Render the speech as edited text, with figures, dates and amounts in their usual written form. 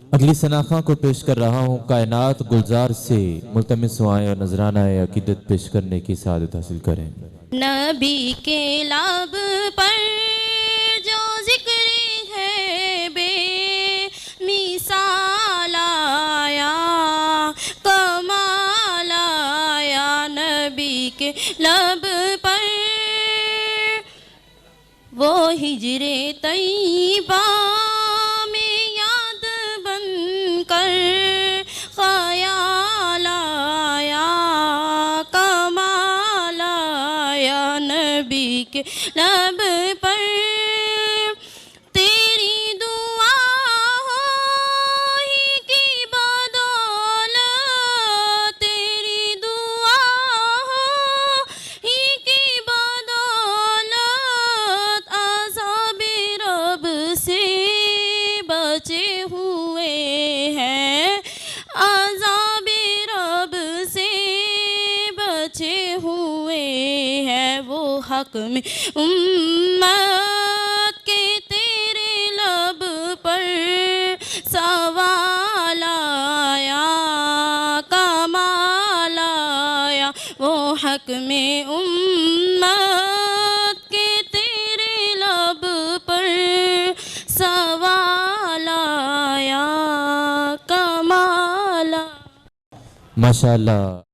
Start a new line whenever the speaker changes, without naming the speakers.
اگلی سناخواں کو پیش کر رہا ہوں کائنات گلزار سے ملتمس ہوائیں اور نذرانہ عقیدت پیش کرنے کی سعادت حاصل کریں۔
نبی کے لب پر جو ذکر ہے بے مثال آیا، کمال آیا نبی کے لب پر، وہ ہجر طیبہ میں یاد بن کر خیال آیا، کمال آیا نبی کے لب پر، تیری دعا ہی کی بدولت، تیری دعا ہی کی بدولت عذاب رب سے بچے ہوئے ہیں، عذاب رب سے بچے ہوئے ہیں، وہ حق میں امت کے تیرے لب پر سوال آیا، کمال آیا، وہ حق میں امت کے تیرے لب پر سوال آیا، کمال آیا۔
ماشاءاللہ